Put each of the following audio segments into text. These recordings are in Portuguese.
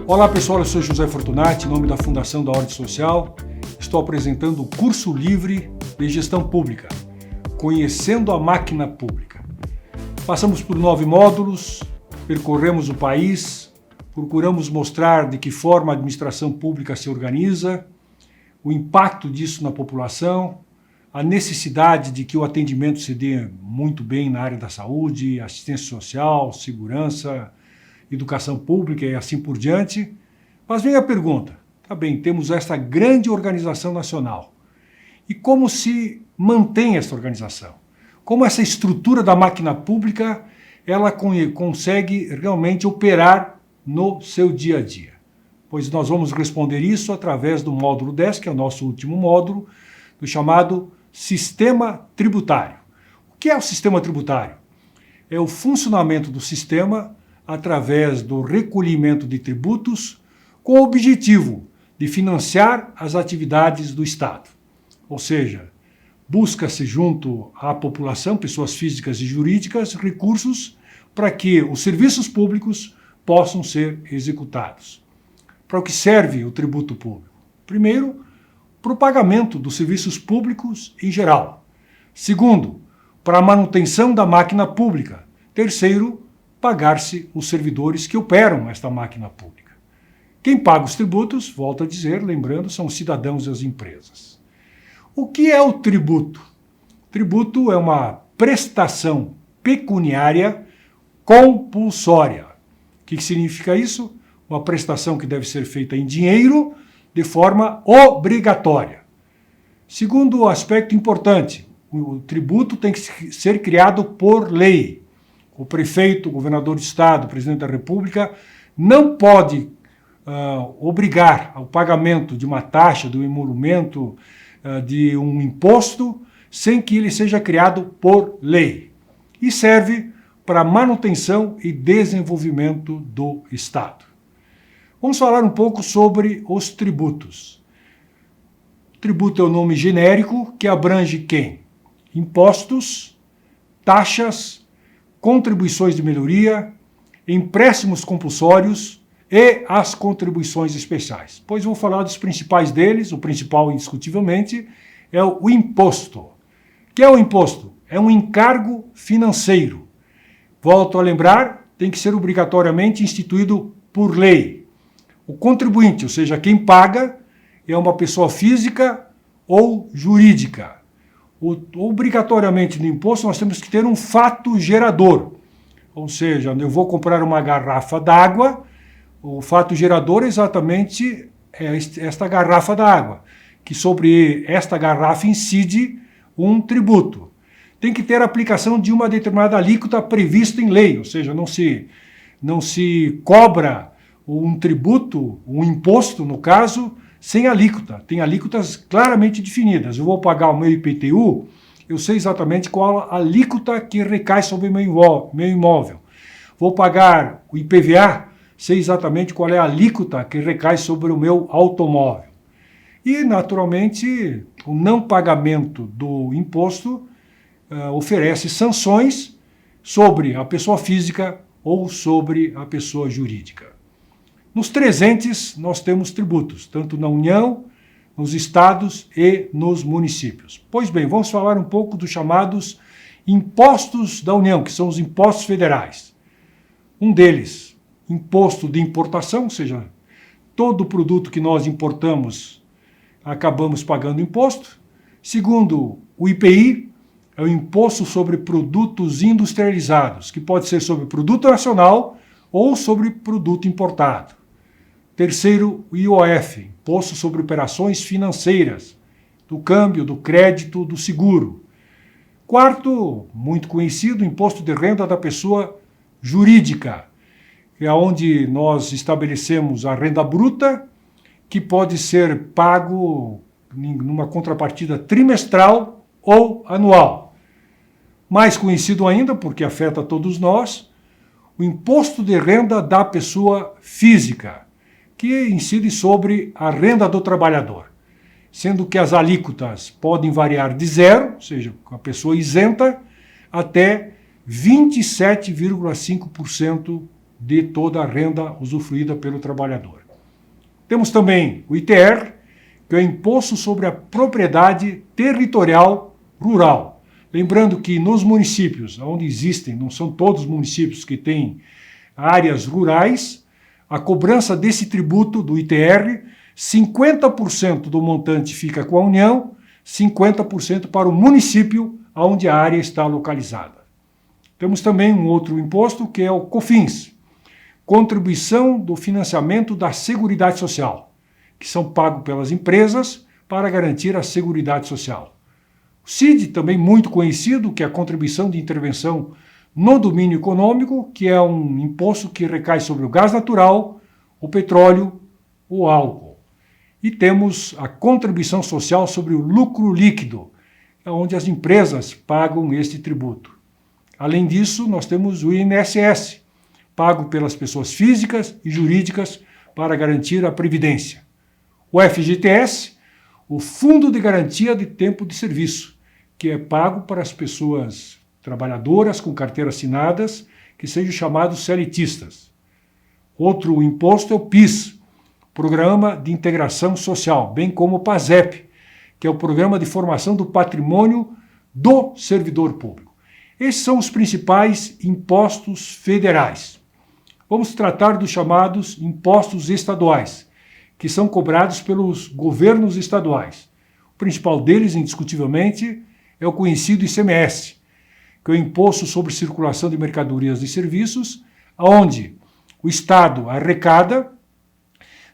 Olá pessoal, eu sou José Fortunati, em nome da Fundação da Ordem Social. Estou apresentando o curso livre de Gestão Pública, Conhecendo a Máquina Pública. Passamos por 9 módulos, percorremos o país, procuramos mostrar de que forma a administração pública se organiza, o impacto disso na população, a necessidade de que o atendimento se dê muito bem na área da saúde, assistência social, segurança, educação pública e assim por diante. Mas vem a pergunta, tá bem, temos esta grande organização nacional. E como se mantém essa organização? Como essa estrutura da máquina pública ela consegue realmente operar no seu dia a dia? Pois nós vamos responder isso através do módulo 10, que é o nosso último módulo, do chamado Sistema Tributário. O que é o sistema tributário? É o funcionamento do sistema através do recolhimento de tributos com o objetivo de financiar as atividades do Estado. Ou seja, busca-se junto à população, pessoas físicas e jurídicas, recursos para que os serviços públicos possam ser executados. Para o que serve o tributo público? Primeiro, para o pagamento dos serviços públicos em geral. Segundo, para a manutenção da máquina pública. Terceiro, pagar-se os servidores que operam esta máquina pública. Quem paga os tributos, volto a dizer, lembrando, são os cidadãos e as empresas. O que é o tributo? Tributo é uma prestação pecuniária compulsória. O que significa isso? Uma prestação que deve ser feita em dinheiro de forma obrigatória. Segundo aspecto importante, o tributo tem que ser criado por lei. O prefeito, o governador de estado, o presidente da República não pode obrigar ao pagamento de uma taxa, de um emolumento, de um imposto, sem que ele seja criado por lei. E serve para manutenção e desenvolvimento do Estado. Vamos falar um pouco sobre os tributos. Tributo é um nome genérico que abrange quem? Impostos, taxas, contribuições de melhoria, empréstimos compulsórios e as contribuições especiais. Pois vou falar dos principais deles, o principal, indiscutivelmente, é o imposto. O que é o imposto? É um encargo financeiro. Volto a lembrar, tem que ser obrigatoriamente instituído por lei. O contribuinte, ou seja, quem paga, é uma pessoa física ou jurídica. Obrigatoriamente no imposto nós temos que ter um fato gerador. Ou seja, eu vou comprar uma garrafa d'água, o fato gerador é exatamente esta garrafa d'água, que sobre esta garrafa incide um tributo. Tem que ter a aplicação de uma determinada alíquota prevista em lei, ou seja, não se cobra um tributo, um imposto, no caso, sem alíquota. Tem alíquotas claramente definidas. Eu vou pagar o meu IPTU, eu sei exatamente qual a alíquota que recai sobre o meu imóvel. Vou pagar o IPVA, sei exatamente qual é a alíquota que recai sobre o meu automóvel. E, naturalmente, o não pagamento do imposto oferece sanções sobre a pessoa física ou sobre a pessoa jurídica. Nos 300 nós temos tributos, tanto na União, nos estados e nos municípios. Pois bem, vamos falar um pouco dos chamados impostos da União, que são os impostos federais. Um deles, imposto de importação, ou seja, todo produto que nós importamos acabamos pagando imposto. Segundo, o IPI, é o Imposto sobre Produtos Industrializados, que pode ser sobre produto nacional ou sobre produto importado. Terceiro, o IOF, Imposto sobre Operações Financeiras, do câmbio, do crédito, do seguro. Quarto, muito conhecido, Imposto de Renda da Pessoa Jurídica, que é onde nós estabelecemos a renda bruta, que pode ser pago numa contrapartida trimestral ou anual. Mais conhecido ainda, porque afeta todos nós, o Imposto de Renda da Pessoa Física, que incide sobre a renda do trabalhador, sendo que as alíquotas podem variar de 0, ou seja, a pessoa isenta, até 27,5% de toda a renda usufruída pelo trabalhador. Temos também o ITR, que é o Imposto sobre a Propriedade Territorial Rural. Lembrando que nos municípios onde existem, não são todos os municípios que têm áreas rurais, a cobrança desse tributo do ITR, 50% do montante fica com a União, 50% para o município onde a área está localizada. Temos também um outro imposto que é o COFINS, Contribuição do Financiamento da Seguridade Social, que são pagos pelas empresas para garantir a Seguridade Social. O CID, também muito conhecido, que é a Contribuição de Intervenção no Domínio Econômico, que é um imposto que recai sobre o gás natural, o petróleo, o álcool. E temos a Contribuição Social sobre o Lucro Líquido, onde as empresas pagam este tributo. Além disso, nós temos o INSS, pago pelas pessoas físicas e jurídicas para garantir a previdência. O FGTS, o Fundo de Garantia de Tempo de Serviço, que é pago para as pessoas trabalhadoras com carteira assinadas, que sejam chamados CLTistas. Outro imposto é o PIS, Programa de Integração Social, bem como o PASEP, que é o Programa de Formação do Patrimônio do Servidor Público. Esses são os principais impostos federais. Vamos tratar dos chamados impostos estaduais, que são cobrados pelos governos estaduais. O principal deles, indiscutivelmente, é o conhecido ICMS, que é o Imposto sobre Circulação de Mercadorias e Serviços, onde o Estado arrecada,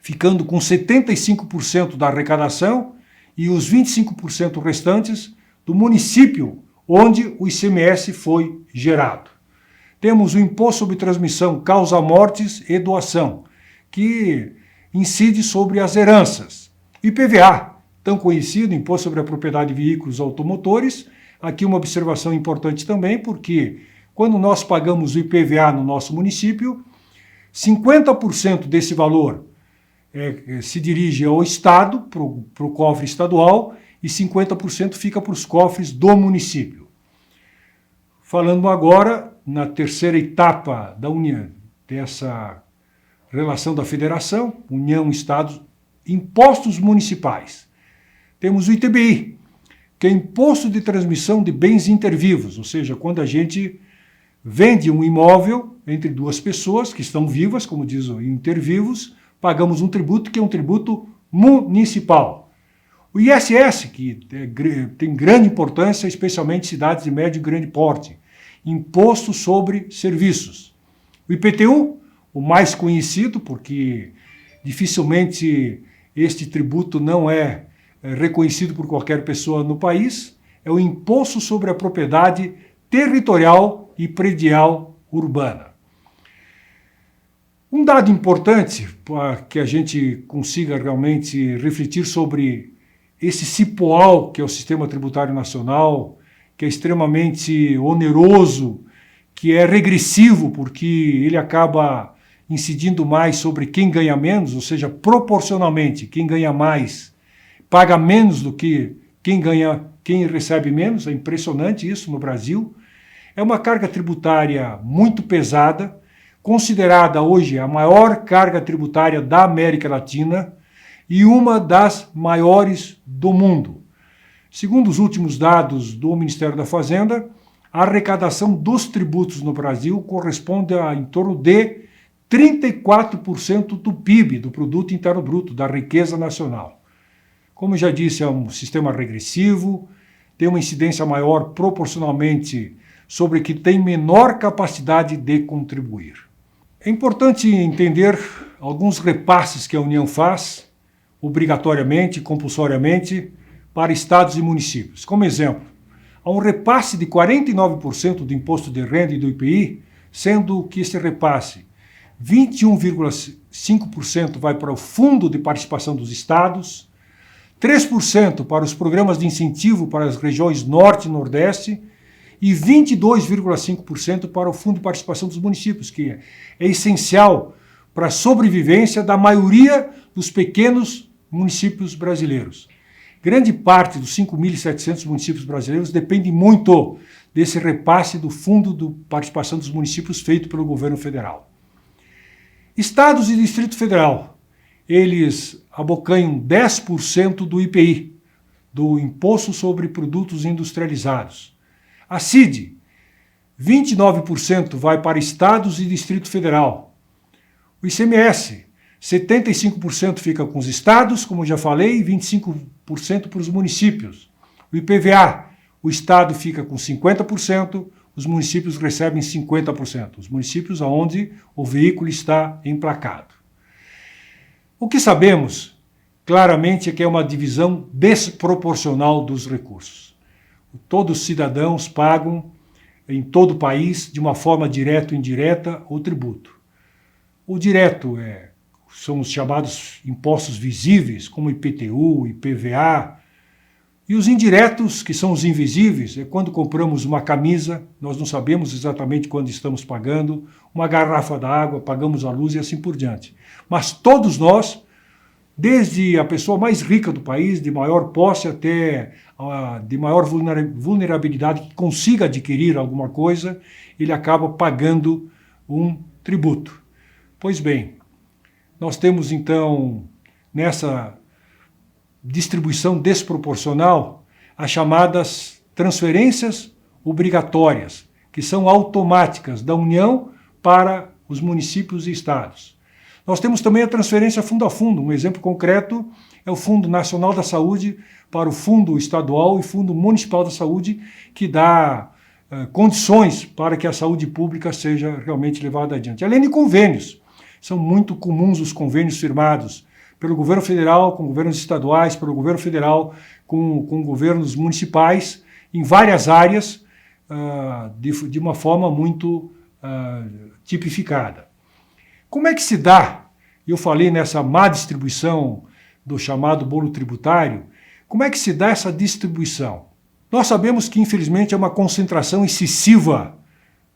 ficando com 75% da arrecadação e os 25% restantes do município onde o ICMS foi gerado. Temos o Imposto sobre Transmissão, Causa-Mortes e Doação, que incide sobre as heranças. IPVA, tão conhecido, Imposto sobre a Propriedade de Veículos Automotores. Aqui uma observação importante também, porque quando nós pagamos o IPVA no nosso município, 50% desse valor se dirige ao Estado, para o cofre estadual, e 50% fica para os cofres do município. Falando agora na terceira etapa da União, dessa relação da federação, União, Estados, impostos municipais. Temos o ITBI, que é Imposto de Transmissão de Bens Intervivos, ou seja, quando a gente vende um imóvel entre duas pessoas que estão vivas, como diz o intervivos, pagamos um tributo que é um tributo municipal. O ISS, que tem grande importância, especialmente em cidades de médio e grande porte. Imposto sobre Serviços. O IPTU, o mais conhecido, porque dificilmente este tributo não é reconhecido por qualquer pessoa no país, é o Imposto sobre a Propriedade Territorial e Predial Urbana. Um dado importante para que a gente consiga realmente refletir sobre esse cipoal, que é o Sistema Tributário Nacional, que é extremamente oneroso, que é regressivo, porque ele acaba incidindo mais sobre quem ganha menos, ou seja, proporcionalmente, quem ganha mais paga menos do que quem recebe menos. É impressionante isso no Brasil. É uma carga tributária muito pesada, considerada hoje a maior carga tributária da América Latina e uma das maiores do mundo. Segundo os últimos dados do Ministério da Fazenda, a arrecadação dos tributos no Brasil corresponde a em torno de 34% do PIB, do Produto Interno Bruto, da riqueza nacional. Como já disse, é um sistema regressivo, tem uma incidência maior proporcionalmente sobre quem tem menor capacidade de contribuir. É importante entender alguns repasses que a União faz, obrigatoriamente, compulsoriamente, para estados e municípios. Como exemplo, há um repasse de 49% do imposto de renda e do IPI, sendo que esse repasse, 21,5% vai para o Fundo de Participação dos Estados, 3% para os programas de incentivo para as regiões Norte e Nordeste e 22,5% para o Fundo de Participação dos Municípios, que é essencial para a sobrevivência da maioria dos pequenos municípios brasileiros. Grande parte dos 5.700 municípios brasileiros depende muito desse repasse do Fundo de Participação dos Municípios feito pelo governo federal. Estados e Distrito Federal, eles abocanham 10% do IPI, do Imposto sobre Produtos Industrializados. A CID, 29% vai para Estados e Distrito Federal. O ICMS, 75% fica com os estados, como já falei, e 25% para os municípios. O IPVA, o estado fica com 50%, os municípios recebem 50%. Os municípios onde o veículo está emplacado. O que sabemos claramente é que é uma divisão desproporcional dos recursos. Todos os cidadãos pagam em todo o país, de uma forma direta ou indireta, o tributo. O direto são os chamados impostos visíveis, como IPTU, IPVA, e os indiretos, que são os invisíveis, é quando compramos uma camisa, nós não sabemos exatamente quando estamos pagando, uma garrafa d'água, pagamos a luz e assim por diante. Mas todos nós, desde a pessoa mais rica do país, de maior posse até de maior vulnerabilidade, que consiga adquirir alguma coisa, ele acaba pagando um tributo. Pois bem, nós temos então, nessa distribuição desproporcional, as chamadas transferências obrigatórias, que são automáticas da União para os municípios e estados. Nós temos também a transferência fundo a fundo. Um exemplo concreto é o Fundo Nacional da Saúde para o Fundo Estadual e Fundo Municipal da Saúde, que dá condições para que a saúde pública seja realmente levada adiante. Além de convênios, são muito comuns os convênios firmados pelo governo federal, com governos estaduais, pelo governo federal, com governos municipais, em várias áreas, de uma forma muito tipificada. Como é que se dá, eu falei nessa má distribuição do chamado bolo tributário, como é que se dá essa distribuição? Nós sabemos que, infelizmente, é uma concentração excessiva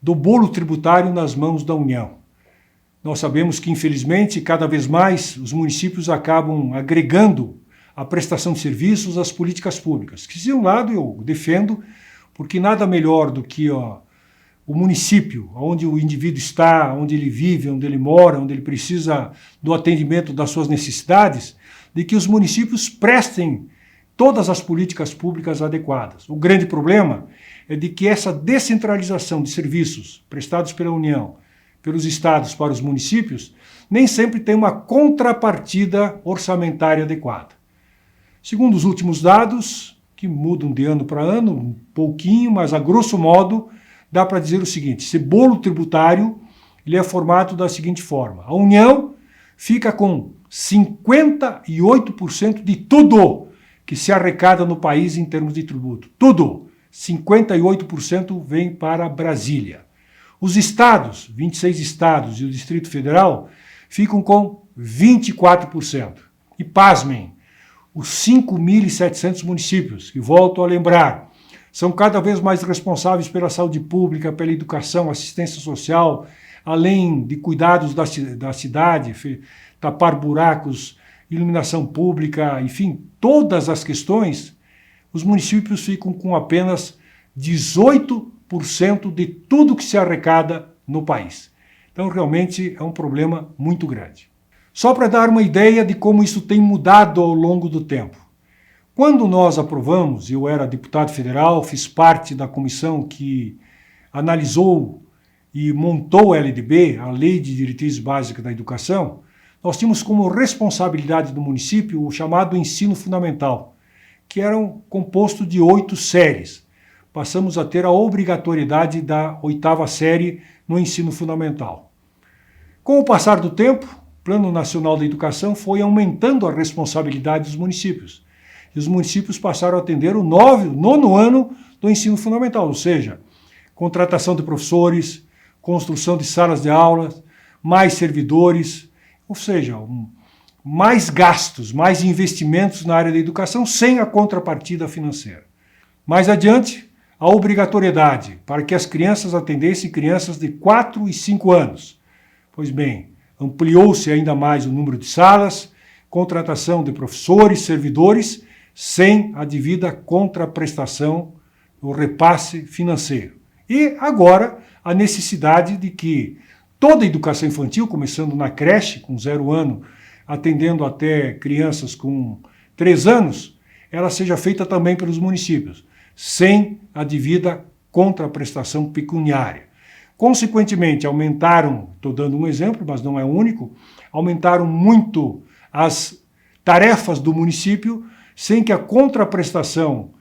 do bolo tributário nas mãos da União. Nós sabemos que, infelizmente, cada vez mais os municípios acabam agregando a prestação de serviços às políticas públicas, que, de um lado, eu defendo, porque nada melhor do que o município, onde o indivíduo está, onde ele vive, onde ele mora, onde ele precisa do atendimento das suas necessidades, de que os municípios prestem todas as políticas públicas adequadas. O grande problema é de que essa descentralização de serviços prestados pela União, pelos estados para os municípios, nem sempre tem uma contrapartida orçamentária adequada. Segundo os últimos dados, que mudam de ano para ano, um pouquinho, mas a grosso modo, dá para dizer o seguinte: esse bolo tributário ele é formado da seguinte forma: a União fica com 58% de tudo que se arrecada no país em termos de tributo. Tudo! 58% vem para Brasília. Os estados, 26 estados e o Distrito Federal, ficam com 24%. E pasmem, os 5.700 municípios, que volto a lembrar, são cada vez mais responsáveis pela saúde pública, pela educação, assistência social, além de cuidados da cidade, tapar buracos, iluminação pública, enfim, todas as questões, os municípios ficam com apenas 18% de tudo que se arrecada no país. Então, realmente, é um problema muito grande. Só para dar uma ideia de como isso tem mudado ao longo do tempo. Quando nós aprovamos, eu era deputado federal, fiz parte da comissão que analisou e montou a LDB, a Lei de Diretrizes Básicas da Educação, nós tínhamos como responsabilidade do município o chamado ensino fundamental, que era composto de 8 séries. Passamos a ter a obrigatoriedade da 8ª série no ensino fundamental. Com o passar do tempo, o Plano Nacional da Educação foi aumentando a responsabilidade dos municípios. E os municípios passaram a atender o 9º ano do ensino fundamental, ou seja, contratação de professores, construção de salas de aula, mais servidores, ou seja, mais gastos, mais investimentos na área da educação sem a contrapartida financeira. Mais adiante, a obrigatoriedade para que as crianças atendessem crianças de 4 e 5 anos. Pois bem, ampliou-se ainda mais o número de salas, contratação de professores, servidores, sem a devida contraprestação, o repasse financeiro. E agora, a necessidade de que toda a educação infantil, começando na creche, com 0 ano, atendendo até crianças com 3 anos, ela seja feita também pelos municípios, sem a devida contraprestação pecuniária. Consequentemente, aumentaram, estou dando um exemplo, mas não é o único, aumentaram muito as tarefas do município sem que a contraprestação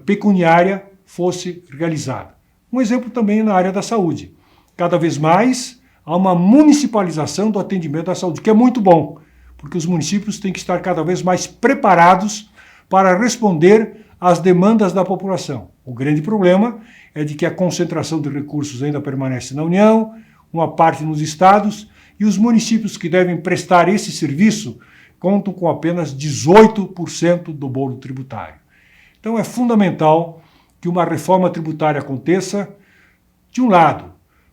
pecuniária fosse realizada. Um exemplo também na área da saúde. Cada vez mais há uma municipalização do atendimento à saúde, que é muito bom, porque os municípios têm que estar cada vez mais preparados para responder às demandas da população. O grande problema é de que a concentração de recursos ainda permanece na União, uma parte nos estados, e os municípios que devem prestar esse serviço contam com apenas 18% do bolo tributário. Então é fundamental que uma reforma tributária aconteça, de um lado,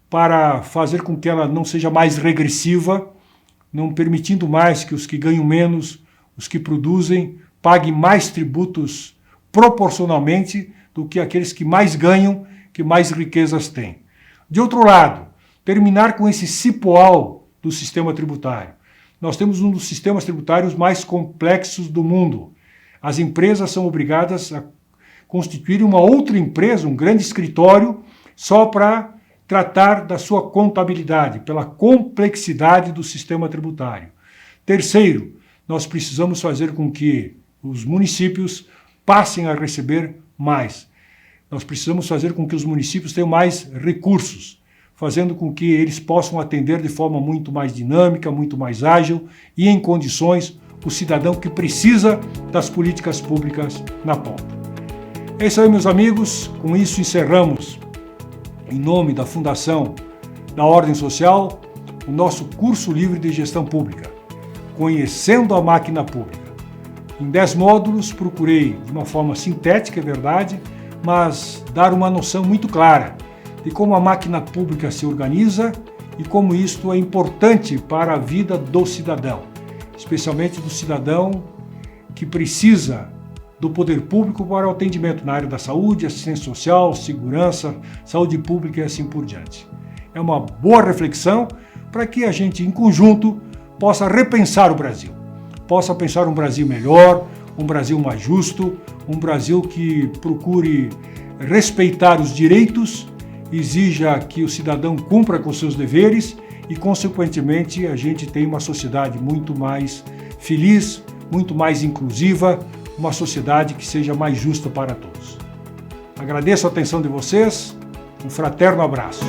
para fazer com que ela não seja mais regressiva, não permitindo mais que os que ganham menos, os que produzem, paguem mais tributos proporcionalmente do que aqueles que mais ganham, que mais riquezas têm. De outro lado, terminar com esse cipoal do sistema tributário. Nós temos um dos sistemas tributários mais complexos do mundo. As empresas são obrigadas a constituir uma outra empresa, um grande escritório, só para tratar da sua contabilidade, pela complexidade do sistema tributário. Terceiro, nós precisamos fazer com que os municípios passem a receber mais. Nós precisamos fazer com que os municípios tenham mais recursos, fazendo com que eles possam atender de forma muito mais dinâmica, muito mais ágil e em condições o cidadão que precisa das políticas públicas na ponta. É isso aí, meus amigos. Com isso encerramos, em nome da Fundação da Ordem Social, o nosso curso livre de gestão pública, Conhecendo a Máquina Pública. Em 10 módulos, procurei, de uma forma sintética, é verdade, mas dar uma noção muito clara de como a máquina pública se organiza e como isto é importante para a vida do cidadão, especialmente do cidadão que precisa do poder público para o atendimento na área da saúde, assistência social, segurança, saúde pública e assim por diante. É uma boa reflexão para que a gente, em conjunto, possa repensar o Brasil. Possa pensar um Brasil melhor, um Brasil mais justo, um Brasil que procure respeitar os direitos, exija que o cidadão cumpra com seus deveres e, consequentemente, a gente tem uma sociedade muito mais feliz, muito mais inclusiva, uma sociedade que seja mais justa para todos. Agradeço a atenção de vocês, um fraterno abraço.